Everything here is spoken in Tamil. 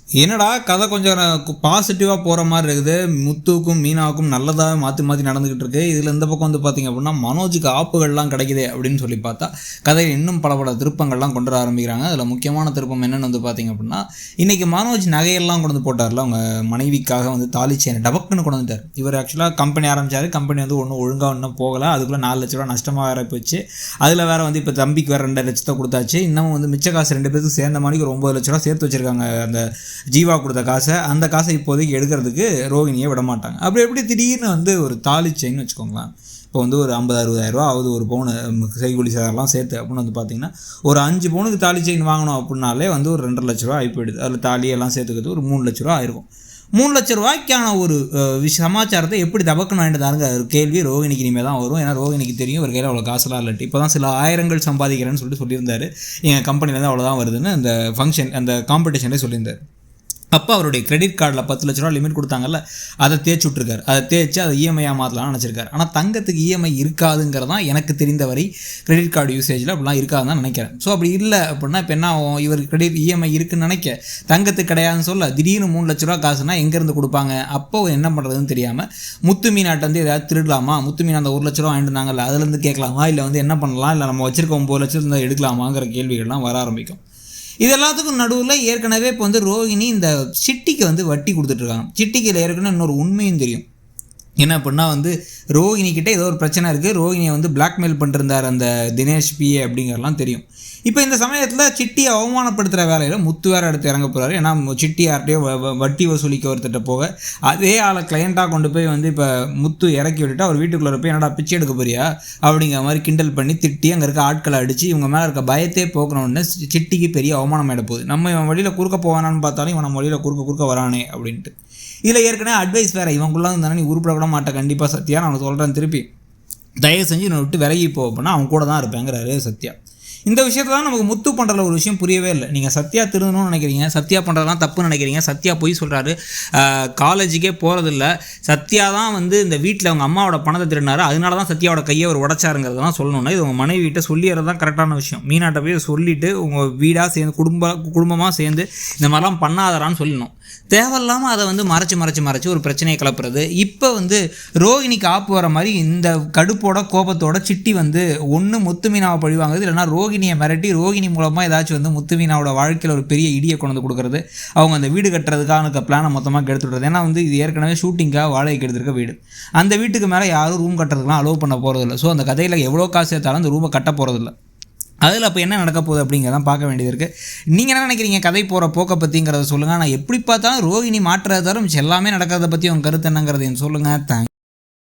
என்னடா கதை கொஞ்சம் பாசிட்டிவாக போகிற மாதிரி இருக்குது. முத்துவுக்கும் மீனாவுக்கும் நல்லதாக மாற்றி மாற்றி நடந்துக்கிட்டு இருக்கு. இதில் இந்த பக்கம் வந்து பார்த்திங்க அப்படின்னா மனோஜுக்கு ஆப்புகள்லாம் கிடைக்குது அப்படின்னு சொல்லி பார்த்தா கதையில் இன்னும் பல திருப்பங்கள்லாம் கொண்டு வர ஆரம்பிக்கிறாங்க. அதில் முக்கியமான திருப்பம் என்னென்னு வந்து பார்த்திங்க அப்படின்னா, இன்றைக்கி மனோஜ் நகையெல்லாம் கொண்டு வந்து போட்டார்ல அவங்க மனைவிக்காக வந்து தாலி செயின் டபக்குன்னு கொண்டு வந்துட்டார். இவர் ஆக்சுவலாக கம்பெனி ஆரம்பித்தார். கம்பெனி வந்து ஒன்றும் ஒழுங்காக இன்னும் போகலை. அதுக்குள்ளே 4 லட்ச ரூபா நஷ்டமாக வேறு போச்சு. அதில் வேறு வந்து இப்போ தம்பிக்கு வேறு 2 லட்சத்தை கொடுத்தாச்சு. இன்னமும் வந்து மிச்ச காசு 2 பேருக்கு சேர்ந்த மாதிரி ஒரு 9 லட்ச ரூபா சேர்த்து வச்சுருக்காங்க. அந்த ஜீவா கொடுத்த காசை, அந்த காசை இப்போதைக்கு எடுக்கிறதுக்கு ரோகிணியை விட மாட்டாங்க. அப்படி எப்படி திடீர்னு வந்து ஒரு தாலி செயின்னு வச்சுக்கோங்களேன், இப்போ வந்து ஒரு 50-60 ரூபா ஆகுது ஒரு பவுனு செய்கூலி சேதாரம்லாம் சேர்த்து அப்படின்னு வந்து பார்த்திங்கன்னா, ஒரு 5 பவுனுக்கு தாலி செயின் வாங்கணும் அப்படின்னாலே வந்து ஒரு 2.5 லட்ச ரூபா ஆகி போயிடுது. அதில் தாலியெல்லாம் சேர்த்துக்கிறது ஒரு 3 லட்ச ரூபா ஆயிருக்கும். 3 லட்ச ரூபாய்க்கான ஒரு சமாச்சாரத்தை எப்படி தபக்குன்னு வாங்கிட்டு தாருங்க ஒரு கேள்வி ரோகிணிக்கு இனிமேல் தான் வரும். ஏன்னா ரோகிணிக்கு தெரியும் ஒரு கையில் அவ்வளோ காசுலாம் இல்லாட்டி இப்போ தான் சில ஆயிரங்கள் சம்பாதிக்கிறேன்னு சொல்லியிருந்தார். எங்கள் கம்பெனிலேருந்து அவ்வளோதான் வருதுன்னு அந்த ஃபங்க்ஷன் அந்த காம்படிஷன்லேயே சொல்லியிருந்தார். அப்போ அவருடைய கிரெடிட் கார்டில் 10 லட்ச ரூபா லிமிட் கொடுத்தாங்கல்ல, அதை தேய்ச்சி விட்ருக்காரு. அதை தேய்ச்சி அதை இஎம்ஐயாக மாற்றலாம்னு நினச்சிருக்காரு. ஆனால் தங்கத்துக்கு இஎம்ஐ இருக்காதுங்கிறது தான் எனக்கு தெரிந்த வரை கிரெடிட் கார்டு யூசேஜில் அப்படிலாம் இருக்காதுன்னு தான் நினைக்கிறேன். ஸோ அப்படி இல்லை அப்படின்னா இப்போ என்ன ஆகும், இவர் கிரெடிட் இஎம்ஐ இருக்குதுன்னு நினைக்க தங்கத்துக்கு கிடையாதுன்னு சொல்ல திடீர்னு 3 லட்ச ரூபா காசுனா எங்கேருந்து கொடுப்பாங்க? அப்போ என்ன பண்ணுறதுன்னு தெரியாமல் முத்து மீனாட்ட வந்து ஏதாவது திருடலாமா, முத்து மீன் அந்த 1 லட்ச ரூபா வாங்கிட்டு இருந்தாங்கல்ல அதுலேருந்து கேட்கலாமா, இல்லை வந்து என்ன பண்ணலாம், இல்லை நம்ம வச்சிருக்க 9 லட்சம் எடுக்கலாமாங்கிற கேள்விகள்லாம் வர ஆரம்பிக்கும். இது எல்லாத்துக்கும் நடுவில் ஏற்கனவே இப்போ வந்து ரோகிணி இந்த சிட்டிக்கு வந்து வட்டி கொடுத்துட்ருக்காங்க. சிட்டிக்கு ஏற்கனவே இன்னொரு உண்மையும் தெரியும். என்ன அப்படின்னா வந்து ரோகிணிக்கிட்ட ஏதோ ஒரு பிரச்சனை இருக்குது. ரோகிணியை வந்து பிளாக்மெயில் பண்ணிருந்தார் அந்த தினேஷ் பிஏ அப்படிங்கிறலாம் தெரியும். இப்போ இந்த சமயத்தில் சிட்டியை அவமானப்படுத்துகிற வேலையில் முத்து வேறு எடுத்து இறங்க போகிறாரு. ஏன்னா சிட்டி யார்கிட்டையோ வட்டி வசூலிக்க ஒருத்திட்ட போக அதே ஆளை கிளையண்ட்டாக கொண்டு போய் வந்து இப்போ முத்து இறக்கி விட்டுட்டு அவர் வீட்டுக்குள்ளே போய் என்னடா பிச்சை எடுக்க போறியா அப்படிங்கிற மாதிரி கிண்டல் பண்ணி திட்டி அங்கே இருக்க ஆட்களை அடித்து இவங்க மேலே இருக்க பயத்தே போக்கணுன்னு சிட்டிக்கு பெரிய அவமானம் ஆகிட போகுது. நம்ம இவன் வழியில் குறுக்க போவானான்னு பார்த்தாலும் இவன் நம்ம வழியில் குறுக்க வரானே அப்படின்ட்டு. இதில் ஏற்கனவே அட்வைஸ் வேறு இவங்குள்ளே இருந்தானே நீ உருப்படக்கூட மாட்டேன் கண்டிப்பாக சத்யா, நான் சொல்கிறேன் திருப்பி தயவு செஞ்சு நான் விட்டு விலகி போக அப்படின்னா அவன் கூட தான் இருப்பேங்கிறாரு சத்யா. இந்த விஷயத்தில் நமக்கு முத்து பண்ணுற ஒரு விஷயம் புரியவே இல்லை. நீங்கள் சத்யா திருந்தணும்னு நினைக்கிறீங்க, சத்யா பண்ணுறதுலாம் தப்புன்னு நினைக்கிறீங்க. சத்யா போய் சொல்கிறாரு, காலேஜுக்கே போகிறதில்ல, சத்யா தான் வந்து இந்த வீட்டில் அவங்க அம்மாவோட பணத்தை திருடினாரு, அதனால தான் சத்யாவோட கையை அவர் உடச்சாருங்கிறதெல்லாம் சொல்லணும்னா இது உங்கள் மனைவி வீட்டை சொல்லிடுறது தான் கரெக்டான விஷயம். மீனாட்ட போய் சொல்லிவிட்டு உங்கள் வீடாக சேர்ந்து குடும்பமாக சேர்ந்து இந்த மாதிரிலாம் பண்ணாதரான்னு சொல்லணும். தேவையில்லாமல் அதை வந்து மறைச்சி ஒரு பிரச்சனையை கிளப்புறது. இப்போ வந்து ரோகிணிக்கு ஆப்பு வர மாதிரி இந்த கடுப்போட கோபத்தோட சிட்டி வந்து ஒன்று முத்து மீனாவை பழிவாங்குது, இல்லைனா ரோகிணியை மிரட்டி ரோகிணி மூலமாக ஏதாச்சும் வந்து முத்து மீனாவோட வாழ்க்கையில் ஒரு பெரிய இடியை கொண்டு கொடுக்குறது, அவங்க அந்த வீடு கட்டுறதுக்கான பிளானை மொத்தமாக கெடுத்து விடுறது. ஏன்னா வந்து இது ஏற்கனவே ஷூட்டிங்காக வாடகைக்கு எடுத்துருக்க வீடு, அந்த வீட்டுக்கு மேலே யாரும் ரூம் கட்டுறதுக்குலாம் அலோவ் பண்ண போகிறதில்ல. ஸோ அந்த கதையில் எவ்வளோ காசு சேர்த்தாலும் அந்த ரூமை கட்ட போகிறதில்ல. அதில் அப்போ என்ன நடக்க போகுது அப்படிங்கிறதான் பார்க்க வேண்டியது இருக்குது. நீங்கள் என்ன நினைக்கிறீங்க கதை போகிற போக்கை பற்றிங்கிறத சொல்லுங்கள். நான் எப்படி பார்த்தாலும் ரோகிணி மாற்றுறத தவிர எல்லாமே நடக்கிறத பற்றி உங்கள் கருத்து என்னங்கிறதையும் சொல்லுங்கள். தேங்க்ஸ்.